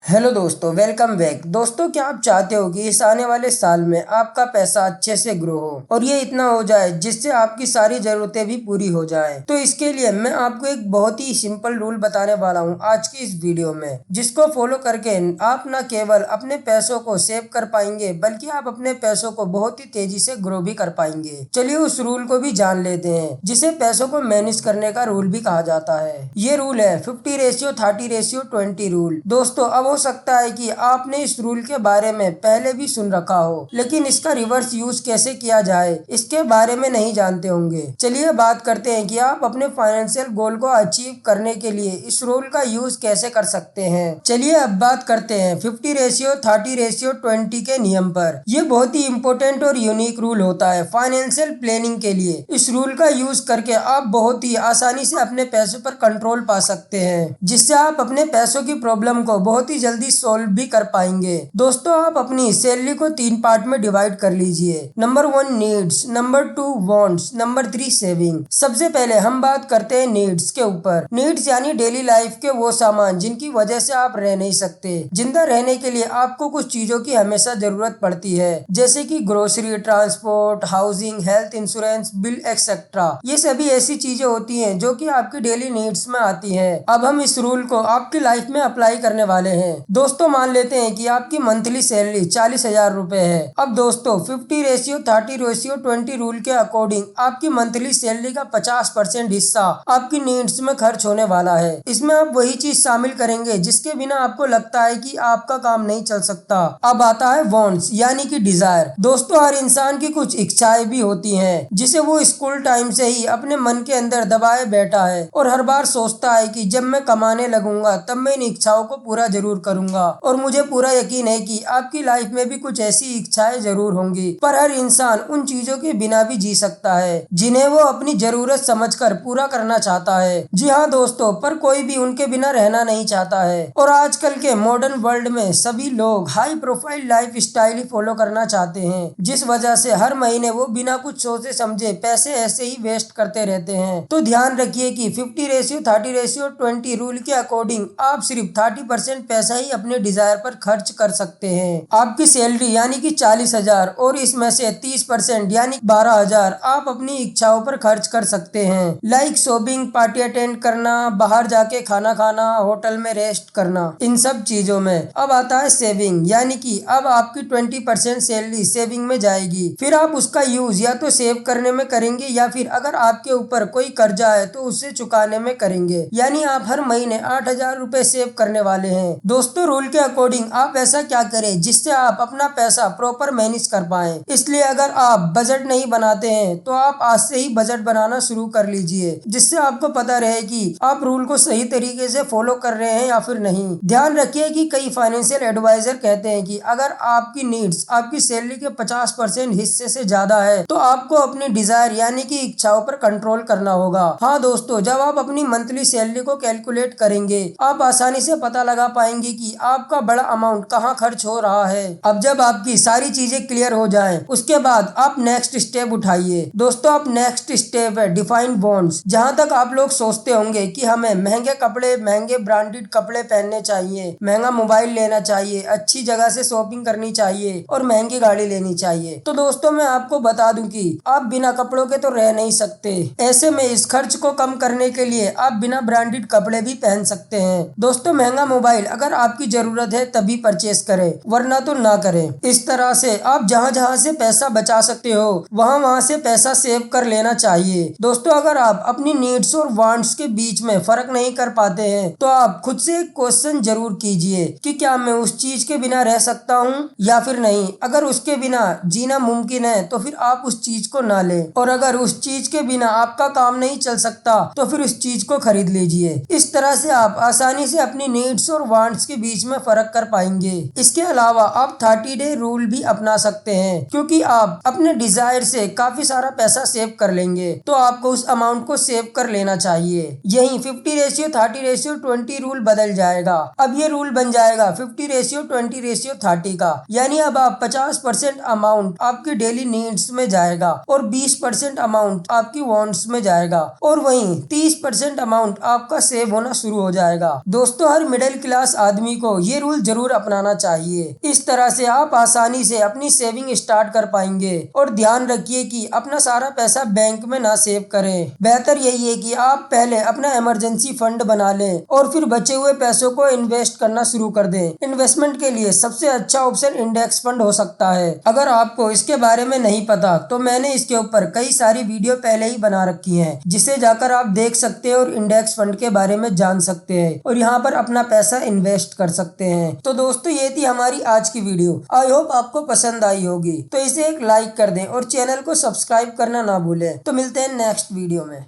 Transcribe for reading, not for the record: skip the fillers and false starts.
Hello दोस्तों, welcome back. दोस्तों, क्या आप चाहते हो कि इस आने वाले साल में आपका पैसा अच्छे से ग्रो हो और ये इतना हो जाए जिससे आपकी सारी जरूरतें भी पूरी हो जाएं? तो इसके लिए मैं आपको एक बहुत ही सिंपल रूल बताने वाला हूँ आज की इस वीडियो में, जिसको फॉलो करके आप न केवल अपने पैसों को सेव कर पाएंगे बल्कि आप अपने पैसों को बहुत ही तेजी से ग्रो भी कर पाएंगे। चलिए उस रूल को भी जान लेते हैं, जिसे पैसों को मैनेज करने का रूल भी कहा जाता है। ये रूल है 50:30:20 रूल। दोस्तों, अब हो सकता है कि आपने इस रूल के बारे में पहले भी सुन रखा हो, लेकिन इसका रिवर्स यूज कैसे किया जाए इसके बारे में नहीं जानते होंगे। चलिए बात करते हैं कि आप अपने फाइनेंशियल गोल को अचीव करने के लिए इस रूल का यूज कैसे कर सकते हैं। चलिए अब बात करते हैं 50:30:20 के नियम पर। यह बहुत ही इम्पोर्टेंट और यूनिक रूल होता है फाइनेंशियल प्लानिंग के लिए। इस रूल का यूज करके आप बहुत ही आसानी से अपने पैसों पर कंट्रोल पा सकते हैं, जिससे आप अपने पैसों की प्रॉब्लम को बहुत ही जल्दी सॉल्व भी कर पाएंगे। दोस्तों, आप अपनी सैलरी को 3 पार्ट में डिवाइड कर लीजिए। Number 1 needs, number 2 wants, number 3 saving. सबसे पहले हम बात करते हैं नीड्स के ऊपर। नीड्स यानी डेली लाइफ के वो सामान जिनकी वजह से आप रह नहीं सकते। जिंदा रहने के लिए आपको कुछ चीजों की हमेशा जरूरत पड़ती है, जैसे कि grocery, transport, housing, health insurance, bill etcetera. ये सभी ऐसी चीजें होती हैं जो कि आपकी डेली नीड्स में आती हैं। अब हम इस रूल को आपकी लाइफ में अप्लाई करने वाले हैं। दोस्तों, मान लेते हैं कि आपकी मंथली सैलरी 40,000 रुपए है। अब दोस्तों 50:30:20 रूल के अकॉर्डिंग आपकी मंथली सैलरी का 50% हिस्सा आपकी नीड्स में खर्च होने वाला है। इसमें आप वही चीज शामिल करेंगे जिसके बिना आपको लगता है कि आपका काम नहीं चल सकता। अब आता है वांट्स यानी कि डिजायर। दोस्तों, हर इंसान की कुछ इच्छाएं भी होती हैं जिसे वो स्कूल टाइम से ही अपने मन के अंदर दबाए बैठा है और हर बार सोचता है कि जब मैं कमाने लगूंगा तब मैं इन इच्छाओं को पूरा जरूर करूंगा। और मुझे पूरा यकीन है कि आपकी लाइफ में भी कुछ ऐसी इच्छाएं जरूर होंगी, पर हर इंसान उन चीजों के बिना भी जी सकता है जिन्हें वो अपनी जरूरत समझकर पूरा करना चाहता है। जी हाँ दोस्तों, पर कोई भी उनके बिना रहना नहीं चाहता है। और आजकल के मॉडर्न वर्ल्ड में सभी लोग हाई प्रोफाइल लाइफ स्टाइल ही फॉलो करना चाहते हैं, जिस वजह से हर महीने वो बिना कुछ सोचे समझे पैसे ऐसे ही वेस्ट करते रहते हैं। तो ध्यान रखिए कि 50:30:20 रूल के अकॉर्डिंग आप सिर्फ 30% पैसा ही अपने डिजायर पर खर्च कर सकते हैं। आपकी सैलरी यानी कि 40,000 और इसमें से 30% यानी 12,000 आप अपनी इच्छाओं पर खर्च कर सकते हैं, लाइक शॉपिंग, पार्टी अटेंड करना, बाहर जाके खाना खाना, होटल में रेस्ट करना, इन सब चीजों में। अब आता है सेविंग यानी कि अब आपकी 20% सैलरी सेविंग में जाएगी। फिर आप उसका यूज या तो सेव करने में करेंगे या फिर अगर आपके ऊपर कोई कर्जा है तो उसे चुकाने में करेंगे। यानी आप हर महीने 8,000 रुपए सेव करने वाले हैं। दोस्तों, रूल के अकॉर्डिंग आप ऐसा क्या करें जिससे आप अपना पैसा प्रॉपर मैनेज कर पाए। इसलिए अगर आप बजट नहीं बनाते हैं तो आप आज से ही बजट बनाना शुरू कर लीजिए, जिससे आपको पता रहे कि आप रूल को सही तरीके से फॉलो कर रहे हैं या फिर नहीं। ध्यान रखिए कि कई फाइनेंशियल एडवाइजर कहते हैं कि अगर आपकी नीड्स आपकी सैलरी के 50% हिस्से से ज्यादा है तो आपको अपनी डिजायर यानी कि इच्छाओं पर कंट्रोल करना होगा। हाँ दोस्तों, जब आप अपनी मंथली सैलरी को कैलकुलेट करेंगे आप आसानी से पता लगा पाएंगे कि आपका बड़ा अमाउंट कहाँ खर्च हो रहा है। अब जब आपकी सारी चीजें क्लियर हो जाएं, उसके बाद आप नेक्स्ट स्टेप उठाइए। दोस्तों, आप नेक्स्ट स्टेप है डिफाइन वांट्स। जहाँ तक आप लोग सोचते होंगे कि हमें महंगे कपड़े, महंगे ब्रांडेड कपड़े पहनने चाहिए, महंगा मोबाइल लेना चाहिए, अच्छी जगह से शॉपिंग करनी चाहिए और महंगी गाड़ी लेनी चाहिए, तो दोस्तों मैं आपको बता दूं कि आप बिना कपड़ों के तो रह नहीं सकते। ऐसे में इस खर्च को कम करने के लिए आप बिना ब्रांडेड कपड़े भी पहन सकते हैं। दोस्तों, महंगा मोबाइल अगर आपकी जरूरत है तभी परचेस करें, वरना तो ना करें। इस तरह से आप जहाँ जहाँ से पैसा बचा सकते हो वहाँ वहाँ से पैसा सेव कर लेना चाहिए। दोस्तों, अगर आप अपनी नीड्स और वांट्स के बीच में फर्क नहीं कर पाते हैं तो आप खुद से एक क्वेश्चन जरूर कीजिए कि क्या मैं उस चीज के बिना रह सकता हूँ या फिर नहीं। अगर उसके बिना जीना मुमकिन है तो फिर आप उस चीज को ना लें, और अगर उस चीज के बिना आपका काम नहीं चल सकता तो फिर उस चीज को खरीद लीजिए। इस तरह से आप आसानी से अपनी नीड्स और वांट्स के बीच में फर्क कर पाएंगे। इसके अलावा आप 30 डे रूल भी अपना सकते हैं, क्योंकि आप अपने डिजायर से काफी सारा पैसा सेव कर लेंगे तो आपको उस अमाउंट को सेव कर लेना चाहिए। यही 50:30:20 रूल बदल जाएगा। अब ये रूल बन जाएगा 50:20:30 का, यानी अब आप 50% अमाउंट आपकी डेली नीड्स में जाएगा और 20% अमाउंट आपकी वांट्स में जाएगा और वहीं 30% अमाउंट आपका सेव होना शुरू हो जाएगा। दोस्तों, हर मिडिल क्लास आदमी को ये रूल जरूर अपनाना चाहिए। इस तरह से आप आसानी से अपनी सेविंग स्टार्ट कर पाएंगे। और ध्यान रखिए कि अपना सारा पैसा बैंक में ना सेव करें। बेहतर यही है कि आप पहले अपना इमरजेंसी फंड बना लें और फिर बचे हुए पैसों को इन्वेस्ट करना शुरू कर दें। इन्वेस्टमेंट के लिए सबसे अच्छा ऑप्शन इंडेक्स फंड हो सकता है। अगर आपको इसके बारे में नहीं पता तो मैंने इसके ऊपर कई सारी वीडियो पहले ही बना रखी हैं, जिसे जाकर आप देख सकते हैं और इंडेक्स फंड के बारे में जान सकते हैं और यहाँ पर अपना पैसा इन्वेस्ट कर सकते हैं। तो दोस्तों ये थी हमारी आज की वीडियो। आई होप आपको पसंद आई होगी। तो इसे एक लाइक कर दें और चैनल को सब्सक्राइब करना ना भूलें। तो मिलते हैं नेक्स्ट वीडियो में।